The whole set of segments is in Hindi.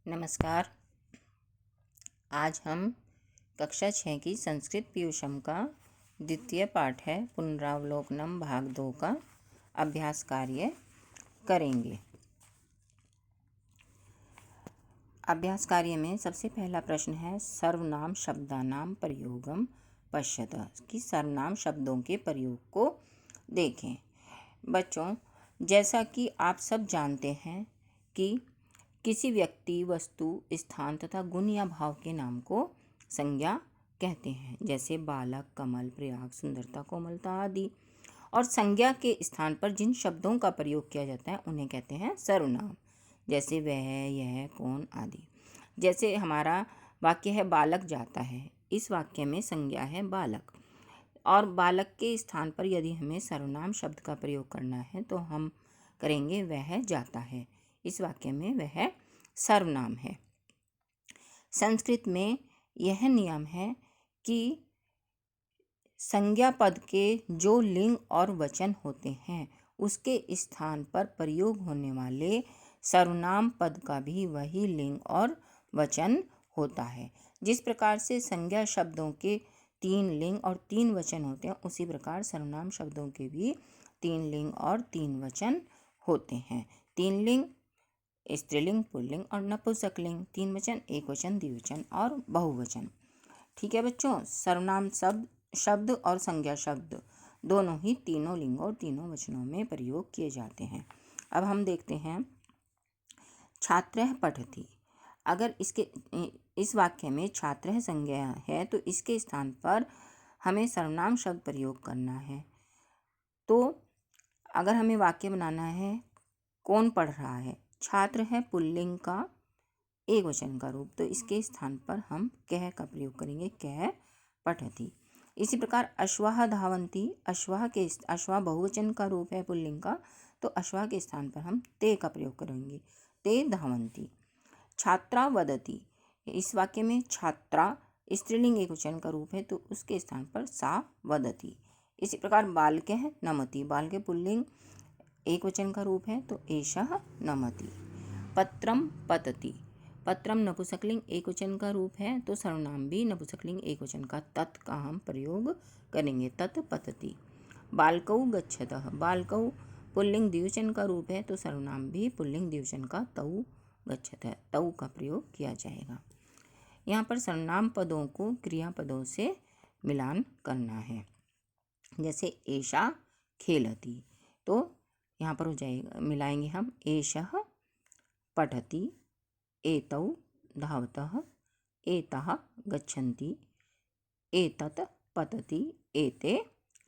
नमस्कार। आज हम कक्षा 6 की संस्कृत पीयूषम का द्वितीय पाठ है पुनरावलोकनम भाग 2 का अभ्यास कार्य करेंगे। अभ्यास कार्य में सबसे पहला प्रश्न है सर्वनाम शब्दानाम प्रयोगम पश्यत, कि सर्वनाम शब्दों के प्रयोग को देखें। बच्चों, जैसा कि आप सब जानते हैं कि किसी व्यक्ति, वस्तु, स्थान तथा गुण या भाव के नाम को संज्ञा कहते हैं, जैसे बालक, कमल, प्रयाग, सुंदरता, कोमलता आदि। और संज्ञा के स्थान पर जिन शब्दों का प्रयोग किया जाता है उन्हें कहते हैं सर्वनाम, जैसे वह, यह, कौन आदि। जैसे हमारा वाक्य है बालक जाता है, इस वाक्य में संज्ञा है बालक, और बालक के स्थान पर यदि हमें सर्वनाम शब्द का प्रयोग करना है तो हम करेंगे वह जाता है। इस वाक्य में वह सर्वनाम है। संस्कृत में यह नियम है कि संज्ञा पद के जो लिंग और वचन होते हैं उसके स्थान पर प्रयोग होने वाले सर्वनाम पद का भी वही लिंग और वचन होता है। जिस प्रकार से संज्ञा शब्दों के 3 लिंग और 3 वचन होते हैं, उसी प्रकार सर्वनाम शब्दों के भी 3 लिंग और 3 वचन होते हैं। 3 लिंग स्त्रीलिंग, पुल्लिंग और नपुंसकलिंग, 3 वचन एक वचन, द्विवचन और बहुवचन। ठीक है बच्चों, सर्वनाम शब्द और संज्ञा शब्द दोनों ही तीनों लिंगों और तीनों वचनों में प्रयोग किए जाते हैं। अब हम देखते हैं छात्रः पठति। अगर इस वाक्य में छात्रः संज्ञा है तो इसके स्थान पर हमें सर्वनाम शब्द प्रयोग करना है। तो अगर हमें वाक्य बनाना है कौन पढ़ रहा है, छात्र है पुल्लिंग का एक वचन का रूप, तो इसके स्थान पर हम कह का प्रयोग करेंगे, कह पठति। इसी प्रकार अश्वाः धावन्ति, अश्वा बहुवचन का रूप है पुल्लिंग का, तो अश्वा के स्थान पर हम ते का प्रयोग करेंगे, ते धावन्ति। छात्रा वदति, इस वाक्य में छात्रा स्त्रीलिंग एक वचन का रूप है तो उसके स्थान पर सा वदति। इसी प्रकार बालकः नमति, बालके पुल्लिंग एक वचन का रूप है तो एषः नमति। पत्रम पतति, पत्रम नपुंसकलिंग एक वचन का रूप है तो सर्वनाम भी नपुंसकलिंग एक वचन का तत् का हम प्रयोग करेंगे, तत् पतति। बालकौ गच्छतः, बालकौ पुल्लिंग द्विवचन का रूप है तो सर्वनाम भी पुल्लिंग द्विवचन का तौ गच्छतः, तौ का प्रयोग किया जाएगा। यहाँ पर सर्वनाम पदों को क्रियापदों से मिलान करना है। जैसे एषा खेलति, तो यहाँ पर हो जाएगा, मिलाएंगे हम एषः पठति, एतौ धावतः, एताः गच्छन्ति, एतत् पतति, एते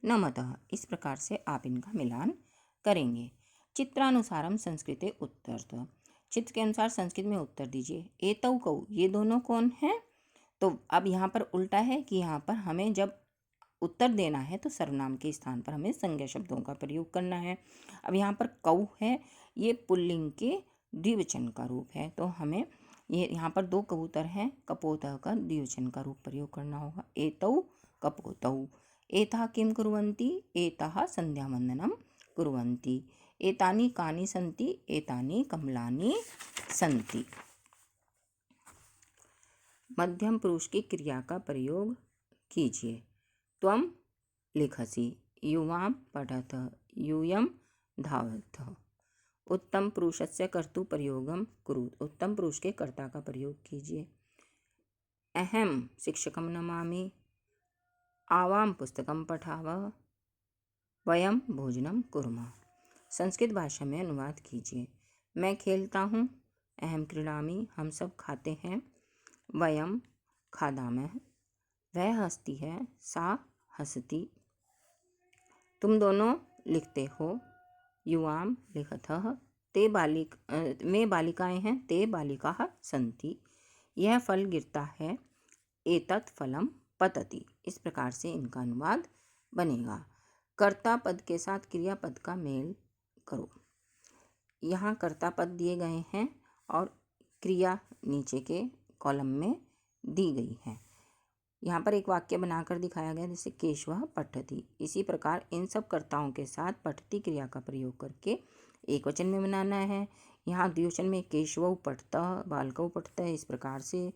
नमतः। इस प्रकार से आप इनका मिलान करेंगे। चित्रानुसारम संस्कृते उत्तरतः, चित्र के अनुसार संस्कृत में उत्तर दीजिए। एतौ कौ, ये दोनों कौन हैं? तो अब यहाँ पर उल्टा है कि यहाँ पर हमें जब उत्तर देना है तो सर्वनाम के स्थान पर हमें संज्ञा शब्दों का प्रयोग करना है। अब यहाँ पर कौ है, ये पुल्लिंग के द्विवचन का रूप है, तो हमें ये यहाँ पर 2 कबूतर हैं, कपोतः का द्विवचन का रूप प्रयोग करना होगा। एतौ कपोतौ, एताः किं कुर्वन्ति, एताः संध्यावन्दनं कुर्वन्ति, एतानि कानि सन्ति, एतानि कमलानि सन्ति। मध्यम पुरुष की क्रिया का प्रयोग कीजिए। त्वं लिखसि, युवां पठतः, यूयं धावतः। उत्तम पुरुषस्य कर्तृप्रयोगं कुरु, उत्तम पुरुष के कर्ता का प्रयोग कीजिए। अहं शिक्षकं नमामि, आवां पुस्तकं पठावः, वयं भोजनं कुर्मः। संस्कृत भाषा में अनुवाद कीजिए। मैं खेलता हूँ, अहं क्रीडामि, हम सब खाते हैं, वयं खादामः, वह हंसती है, सा हंसती। तुम दोनों लिखते हो, युवां लिखतः, में बालिकाएं हैं, ते बालिकाः सन्ति। यह फल गिरता है, एतत् फलं पतति। इस प्रकार से इनका अनुवाद बनेगा। कर्ता पद के साथ क्रियापद का मेल करो। यहाँ कर्ता पद दिए गए हैं और क्रिया नीचे के कॉलम में दी गई है। यहाँ पर एक वाक्य बनाकर दिखाया गया, जैसे केशवः पठति। इसी प्रकार इन सब कर्ताओं के साथ पठति क्रिया का प्रयोग करके एक वचन में बनाना है। यहाँ द्विवचन में केशवौ पठतः बालकौ पठतः, इस प्रकार से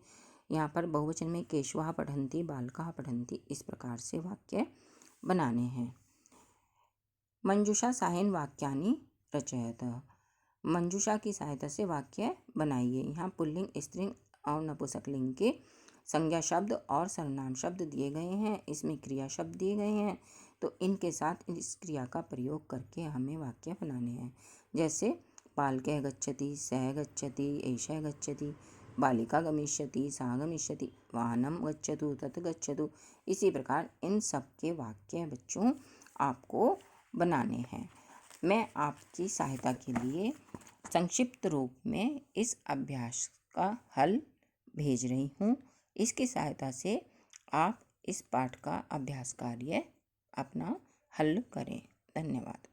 यहाँ पर बहुवचन में केशवाः पठन्ति बालकाः पठन्ति, इस प्रकार से वाक्य बनाने हैं। मंजुषा साहाय्येन वाक्यानि रचयत। मंजुषा की सहायता से वाक्य बनाइए। यहाँ पुल्लिंग, स्त्रीलिंग और नपुंसकलिंग के संज्ञा शब्द और सर्वनाम शब्द दिए गए हैं। इसमें क्रिया शब्द दिए गए हैं, तो इनके साथ इस क्रिया का प्रयोग करके हमें वाक्य बनाने हैं। जैसे बालकः गच्छति, सः गच्छति, एषः गच्छति, बालिका गमिष्यति, सा गमिष्यति, वाहनं गच्छतु, तत् गच्छतु। इसी प्रकार इन सब के वाक्य बच्चों आपको बनाने हैं। मैं आपकी सहायता के लिए संक्षिप्त रूप में इस अभ्यास का हल भेज रही हूँ। इसकी सहायता से आप इस पाठ का अभ्यास कार्य अपना हल करें। धन्यवाद।